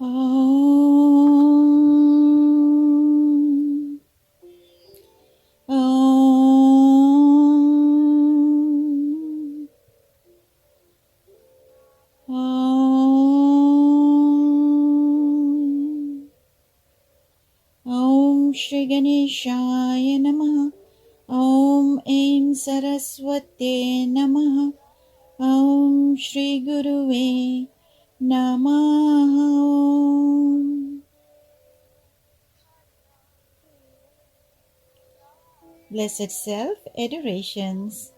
Om. Om. Om. Om Shri Ganeshaya Namaha. Om Aim Saraswate Namaha. Om Shri Guruve Namaha. Blessed Self, adorations,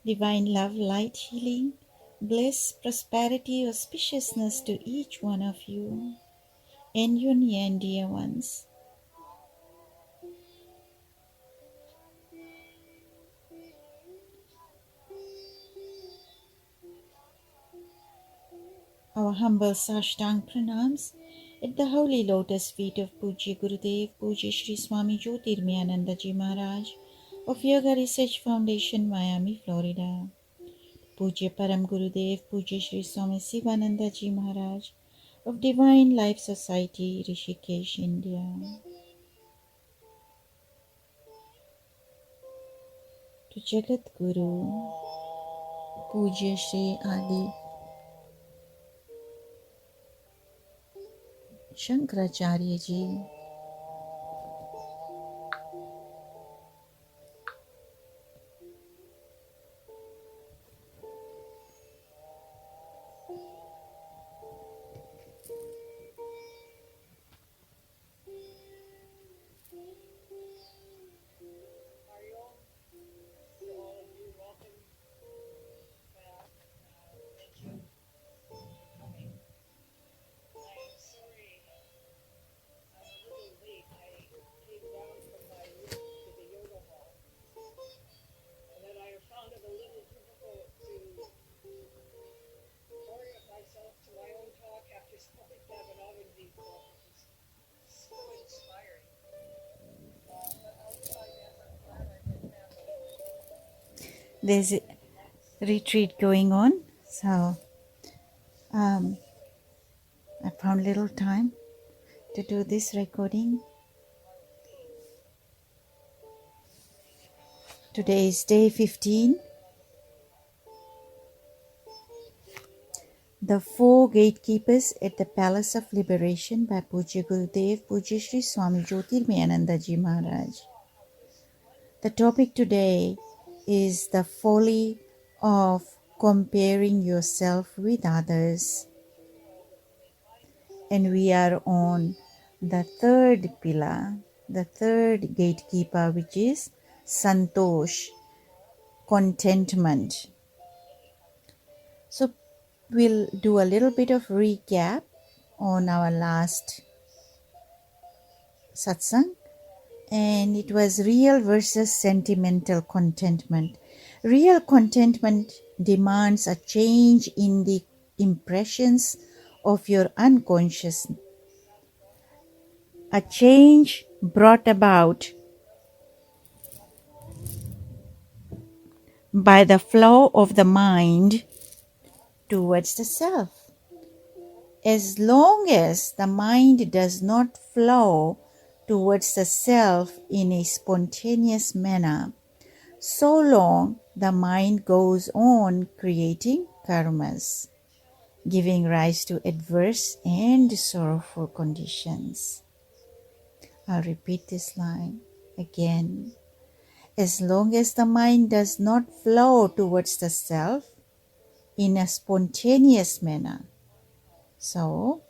divine love, light, healing, bliss, prosperity, auspiciousness to each one of you and your near and dear ones. Our humble Sashtang pranams at the holy lotus feet of Pujya Gurudev, Pujya Shri Swami Jyotirmayananda Ji Maharaj of Yoga Research Foundation, Miami, Florida. Pujya Param Gurudev, Pujya Shri Swami Sivananda Ji Maharaj of Divine Life Society, Rishikesh, India. To Jagat Guru, Pujya Shri Adi Shankaracharya Ji, there's a retreat going on, so I found little time to do this recording. Today is day 15. The Four Gatekeepers at the Palace of Liberation by Pujya Gurudev, Pujya Shri Swami Jyotirmayananda Ji Maharaj. The topic today is the folly of comparing yourself with others. And we are on the third pillar, the third gatekeeper, which is Santosh, contentment. So we'll do a little bit of recap on our last satsang, and it was real versus sentimental contentment. Real contentment demands a change in the impressions of your unconscious, a change brought about by the flow of the mind towards the self. As long as the mind does not flow towards the self in a spontaneous manner, so long the mind goes on creating karmas, giving rise to adverse and sorrowful conditions. I'll repeat this line again. As long as the mind does not flow towards the self in a spontaneous manner, so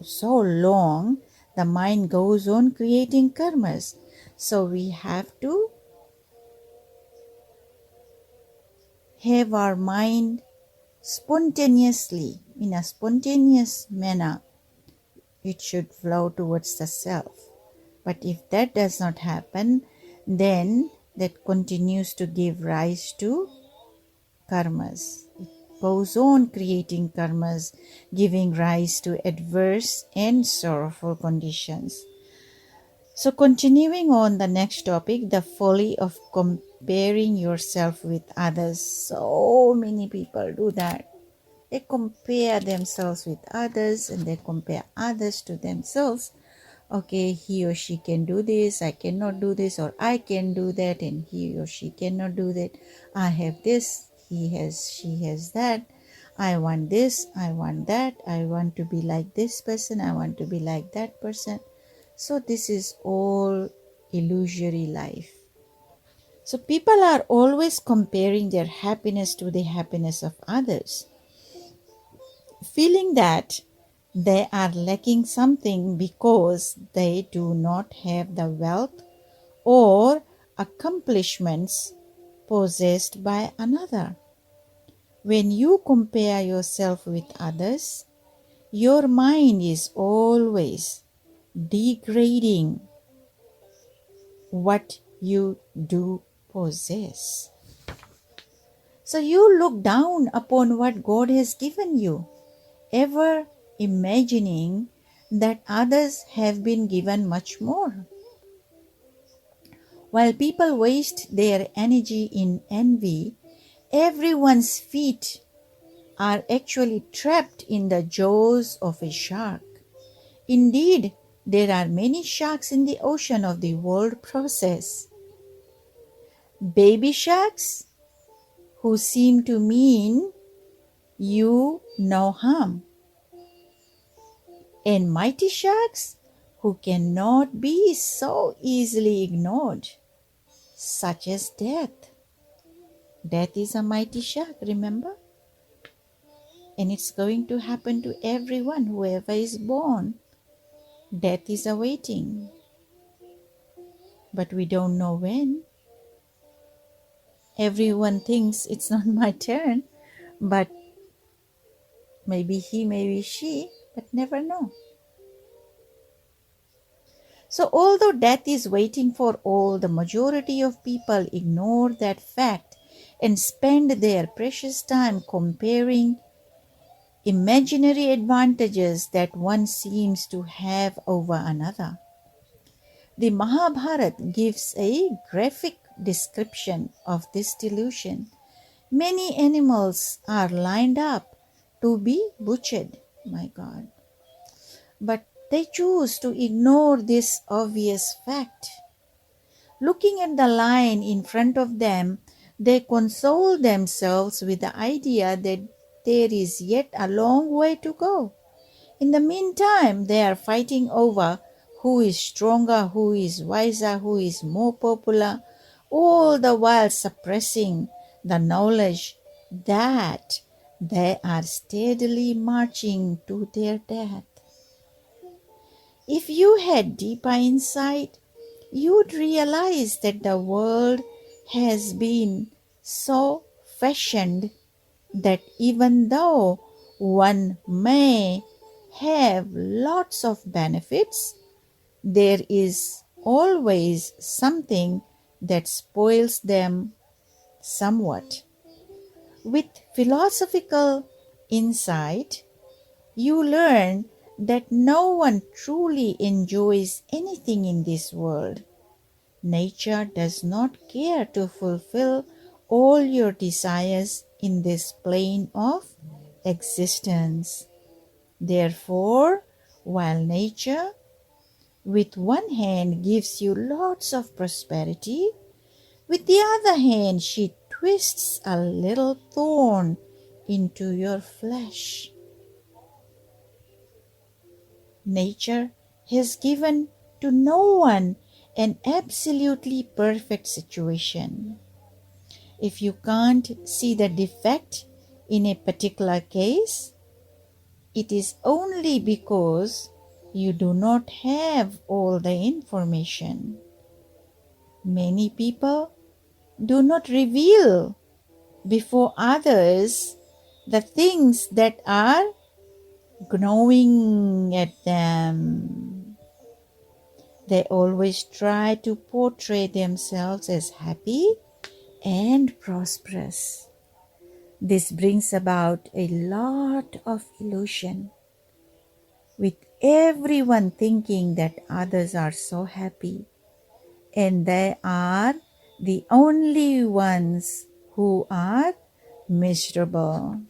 long the mind goes on creating karmas. So we have to have our mind spontaneously, in a spontaneous manner, it should flow towards the self. But if that does not happen, then that continues to give rise to karmas. It goes on creating karmas, giving rise to adverse and sorrowful conditions. So continuing on the next topic, the folly of comparing yourself with others. So many people do that. They compare themselves with others and they compare others to themselves. Okay, he or she can do this, I cannot do this, or I can do that and he or she cannot do that. I have this, he has, she has that. I want this, I want that, I want to be like this person, I want to be like that person. So this is all illusory life. So people are always comparing their happiness to the happiness of others, feeling that they are lacking something because they do not have the wealth or accomplishments possessed by another. When you compare yourself with others, your mind is always degrading what you do possess. So you look down upon what God has given you, ever imagining that others have been given much more. While people waste their energy in envy, everyone's feet are actually trapped in the jaws of a shark. Indeed, there are many sharks in the ocean of the world process. Baby sharks who seem to mean you no harm, and mighty sharks who cannot be so easily ignored, such as death. Death is a mighty shark, remember? And it's going to happen to everyone, whoever is born. Death is awaiting, but we don't know when. Everyone thinks it's not my turn, but maybe he, maybe she, but never know. So although death is waiting for all, the majority of people ignore that fact and spend their precious time comparing imaginary advantages that one seems to have over another. The Mahabharata gives a graphic description of this delusion. Many animals are lined up to be butchered, my God. But they choose to ignore this obvious fact. Looking at the line in front of them, they console themselves with the idea that there is yet a long way to go. In the meantime, they are fighting over who is stronger, who is wiser, who is more popular, all the while suppressing the knowledge that they are steadily marching to their death. If you had deeper insight, you'd realize that the world has been so fashioned that even though one may have lots of benefits, there is always something that spoils them somewhat. With philosophical insight, you learn that no one truly enjoys anything in this world. Nature does not care to fulfill all your desires in this plane of existence. Therefore, while nature with one hand gives you lots of prosperity, with the other hand she twists a little thorn into your flesh. Nature has given to no one an absolutely perfect situation. If you can't see the defect in a particular case, it is only because you do not have all the information. Many people do not reveal before others the things that are gnawing at them. They always try to portray themselves as happy and prosperous. This brings about a lot of illusion, with everyone thinking that others are so happy and they are the only ones who are miserable.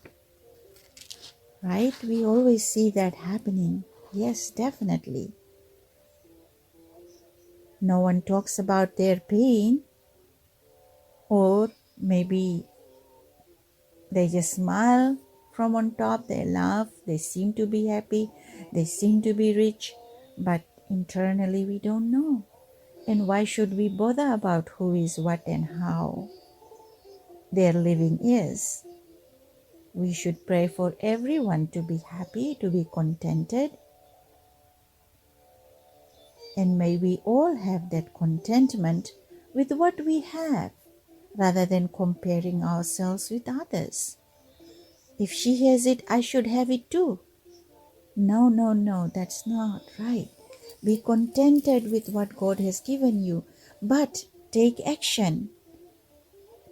right? We always see that happening. Yes, definitely. No one talks about their pain, or maybe they just smile from on top, they laugh, they seem to be happy, they seem to be rich, but internally we don't know. And why should we bother about who is what and how their living is? We should pray for everyone to be happy, to be contented, and may we all have that contentment with what we have rather than comparing ourselves with others. If she has it, I should have it too. No, no, no, that's not right. Be contented with what God has given you, but take action.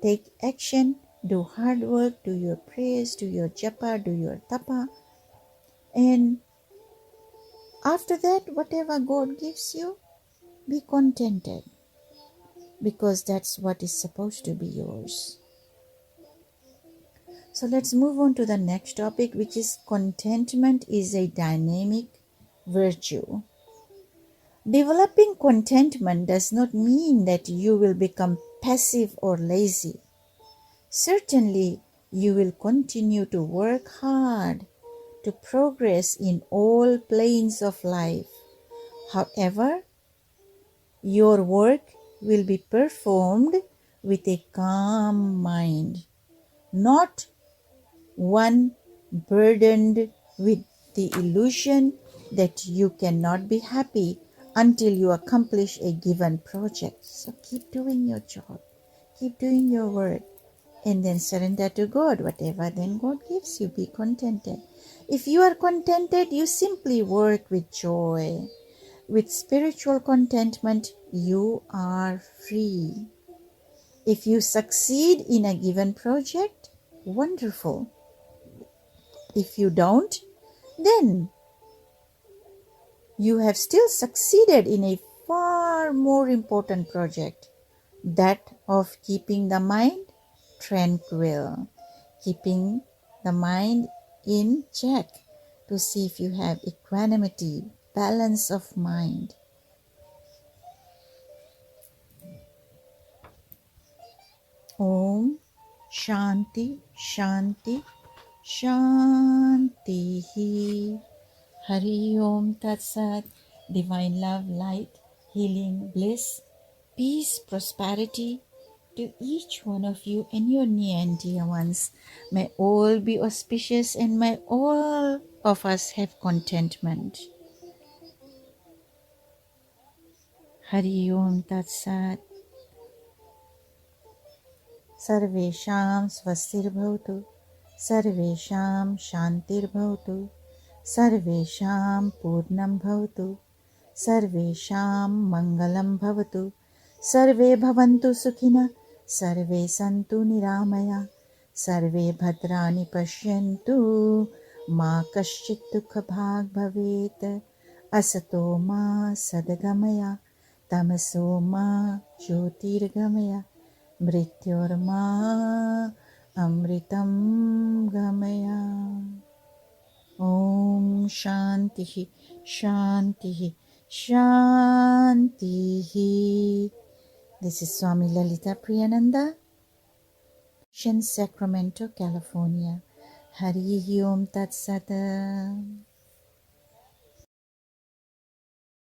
Take action, do hard work, do your prayers, do your japa, do your tapa, and after that, whatever God gives you, be contented because that's what is supposed to be yours. So let's move on to the next topic, which is contentment is a dynamic virtue. Developing contentment does not mean that you will become passive or lazy. Certainly, you will continue to work hard to progress in all planes of life. However, your work will be performed with a calm mind, not one burdened with the illusion that you cannot be happy until you accomplish a given project. So keep doing your job, keep doing your work, and then surrender to God. Whatever then God gives you, be contented. If you are contented, you simply work with joy. With spiritual contentment, you are free. If you succeed in a given project, wonderful. If you don't, then you have still succeeded in a far more important project, that of keeping the mind tranquil, keeping the mind in check to see if you have equanimity, balance of mind. Om Shanti Shanti Shanti. Hari Om Tat Sat. Divine love, light, healing, bliss, peace, prosperity to each one of you and your near and dear ones. May all be auspicious and may all of us have contentment. Hari Om Tat Sat. Sarvesham Swastirбhavatu. Sarvesham Shantirbhavatu. Sarvesham Purnam Bhavatu. Sarvesham Mangalam Bhavatu. Sarve Bhavantu Sukhina. Sarve Santu Niramaya. Sarve Bhadrani Pashyantu. Ma Kaschit Dukha Bhag Bhavet. Asato Ma Sadagamaya. Tamaso Ma Jyotirgamaya. Mrityorma Amritam Gamaya. Om Shanti Shanti Shanti. This is Swami Lalita Priyananda, Sacramento, California. Hari Om Tat Sat.